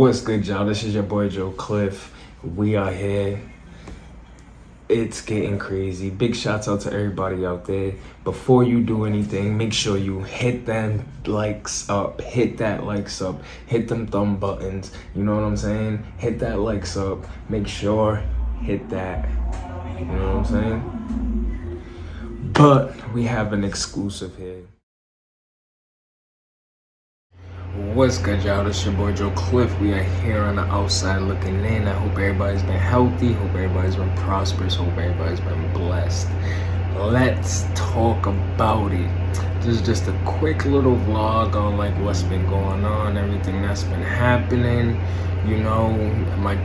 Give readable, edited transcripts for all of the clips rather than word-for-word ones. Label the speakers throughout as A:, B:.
A: What's good, y'all? This is your boy Joe Cliff. We are here. It's getting crazy. Big shouts out to everybody out there. Before you do anything, make sure you hit them likes up. Hit that likes up. Hit them thumb buttons. You know what I'm saying? Hit that likes up. Make sure hit that. You know what I'm saying? But we have an exclusive here. What's good, y'all? This your boy Joe Cliff. We are here on the outside looking in. I hope everybody's been healthy. Hope everybody's been prosperous. Hope everybody's been blessed. Let's talk about it. This is just a quick little vlog on like what's been going on, everything that's been happening. You know, like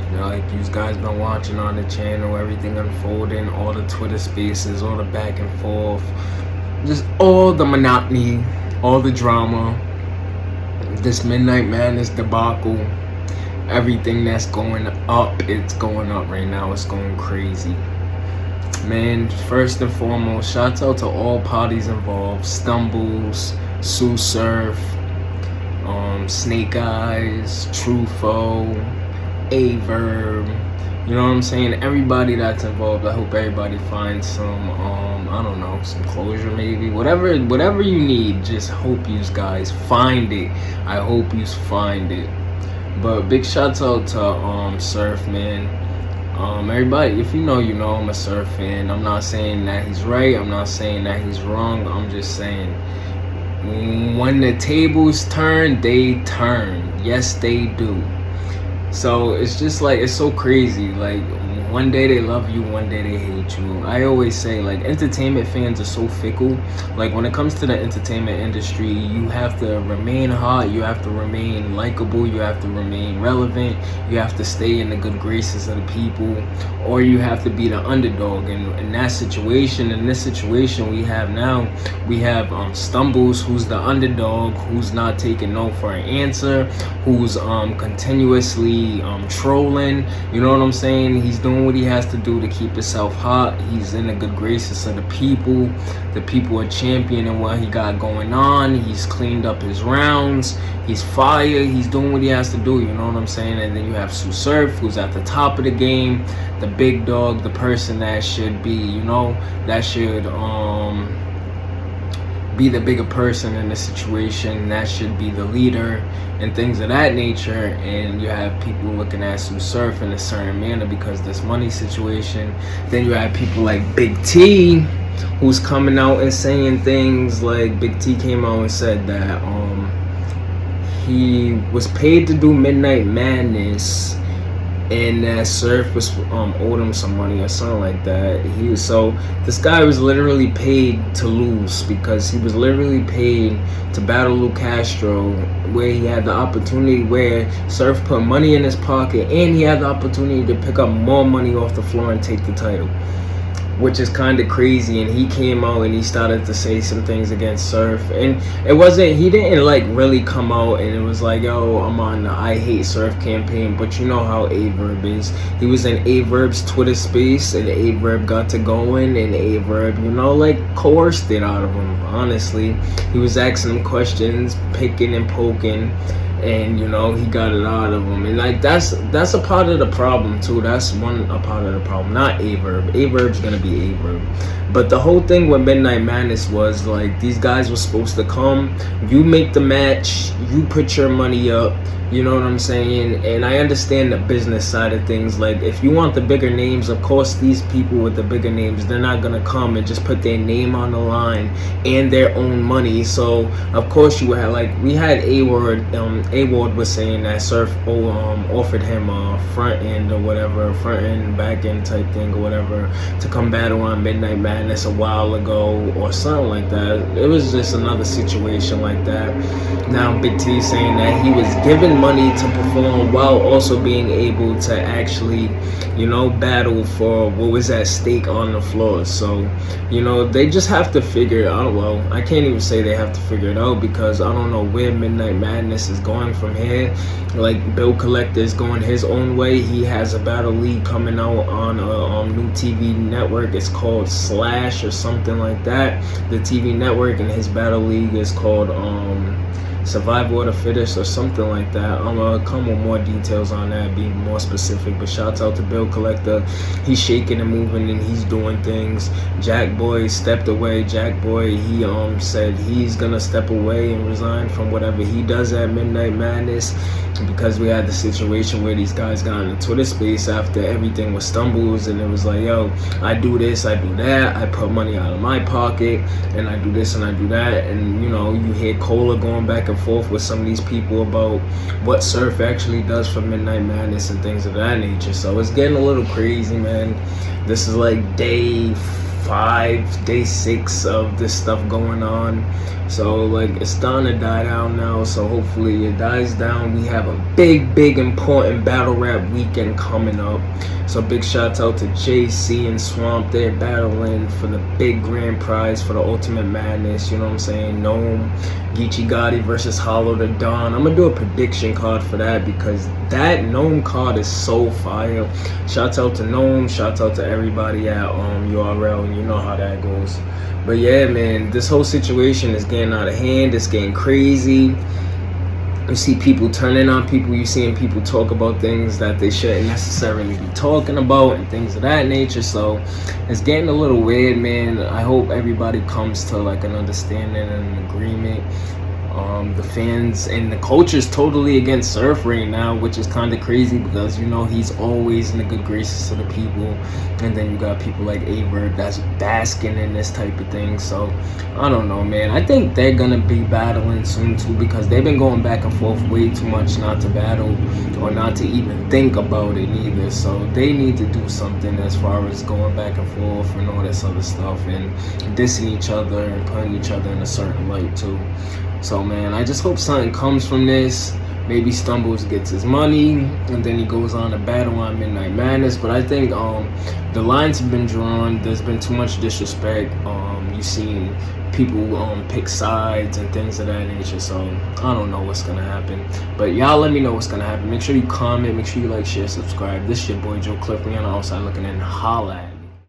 A: you guys been watching on the channel, everything unfolding, all the Twitter spaces, all the back and forth, just all the monotony, all the drama. This Midnight Madness debacle, everything that's going up, it's going up right now. It's going crazy. Man, first and foremost, shouts out to all parties involved. Stumbles, Tsu Surf, Snake Eyes, Trufo, Averb. You know what I'm saying? Everybody that's involved. I hope everybody finds some, I don't know, some closure maybe. Whatever you need, just hope you guys find it. I hope you find it. But big shouts out to Surf, man. Everybody, if you know, I'm a Surf fan. I'm not saying that he's right. I'm not saying that he's wrong. I'm just saying when the tables turn, they turn. Yes, they do. So it's just like, it's so crazy. Like one day they love you, one day they hate you. I always say like entertainment fans are so fickle. Like when it comes to the entertainment industry, you have to remain hot, you have to remain likable, you have to remain relevant, you have to stay in the good graces of the people, or you have to be the underdog. And in this situation we have now, we have Stumbles, who's the underdog, who's not taking no for an answer, who's continuously trolling. You know what I'm saying? He's doing what he has to do to keep himself hot. He's in the good graces of the people. The people are championing what he got going on. He's cleaned up his rounds. He's fire. He's doing what he has to do. You know what I'm saying? And then you have Tsu Surf, who's at the top of the game, the big dog, the person that should be, that should be the bigger person in the situation, that should be the leader and things of that nature. And you have people looking at Tsu Surf in a certain manner because this money situation. Then you have people like Big T, who's coming out and saying things like, Big T came out and said that he was paid to do Midnight Madness and that Surf was owed him some money or something like that. So this guy was literally paid to lose, because he was literally paid to battle Lou Castro, where he had the opportunity, where Surf put money in his pocket and he had the opportunity to pick up more money off the floor and take the title, which is kind of crazy. And he came out and he started to say some things against Surf, and he didn't like really come out and it was like, yo, I'm on the I Hate Surf campaign. But you know how Averb is. He was in Averb's Twitter space and Averb got to going, and Averb, like coerced it out of him. Honestly, he was asking him questions, picking and poking, and he got it out of him. And like that's a part of the problem too. That's a part of the problem, not Averb. Averb's gonna be Averb. But the whole thing with Midnight Madness was like, these guys were supposed to come, you make the match, you put your money up. You know what I'm saying? And I understand the business side of things. Like, if you want the bigger names, of course, these people with the bigger names, they're not going to come and just put their name on the line and their own money. So, of course, you would have, like, we had A-Ward was saying that Surf offered him a front end or whatever, front end, back end type thing or whatever, to come battle on Midnight Madness a while ago or something like that. It was just another situation like that. Now, Big T saying that he was given money to perform while also being able to actually, battle for what was at stake on the floor. So, they just have to figure it out. Well, I can't even say they have to figure it out, because I don't know where Midnight Madness is going from here. Like, Bill Collector is going his own way. He has a battle league coming out on a new TV network. It's called Slash or something like that, the TV network, and his battle league is called survival of the fittest or something like that. I'm gonna come with more details on that, be more specific. But shouts out to Bill Collector. He's shaking and moving and he's doing things. Jack Boy stepped away. Jack Boy, he said he's gonna step away and resign from whatever he does at Midnight Madness, because we had the situation where these guys got in the Twitter space after everything was stumbles, and it was like, yo, I do this, I do that, I put money out of my pocket, and I do this and I do that. And you know, you hear Cola going back and forth with some of these people about what Surf actually does for Midnight Madness and things of that nature. So it's getting a little crazy, man. This is like day 5, day 6 of this stuff going on. So like it's starting to die down now, so hopefully it dies down. We have a big important battle rap weekend coming up, so big shout out to JC and Swamp. They're battling for the big grand prize for the Ultimate Madness, you know what I'm saying? Gnome, Geechee Gotti versus Hollow the Dawn. I'm gonna do a prediction card for that because that Gnome card is so fire. Shout out to Gnome, shout out to everybody at URL, and you know how that goes. But yeah, man, this whole situation is getting out of hand. It's getting crazy. You see people turning on people. You're seeing people talk about things that they shouldn't necessarily be talking about and things of that nature. So it's getting a little weird, man. I hope everybody comes to like an understanding and an agreement. The fans and the culture is totally against Surf right now, which is kind of crazy because, you know, he's always in the good graces of the people, and then you got people like Avert that's basking in this type of thing. So I don't know, man. I think they're gonna be battling soon too, because they've been going back and forth way too much not to battle or not to even think about it either. So they need to do something as far as going back and forth and all this other stuff and dissing each other and putting each other in a certain light too. So man, I just hope something comes from this. Maybe Stumbles gets his money and then he goes on to battle on Midnight Madness. But I think the lines have been drawn. There's been too much disrespect. You've seen people pick sides and things of that nature. So I don't know what's gonna happen. But y'all let me know what's gonna happen. Make sure you comment, make sure you like, share, subscribe. This is your boy Joe Cliff. We on the outside looking in. Holla.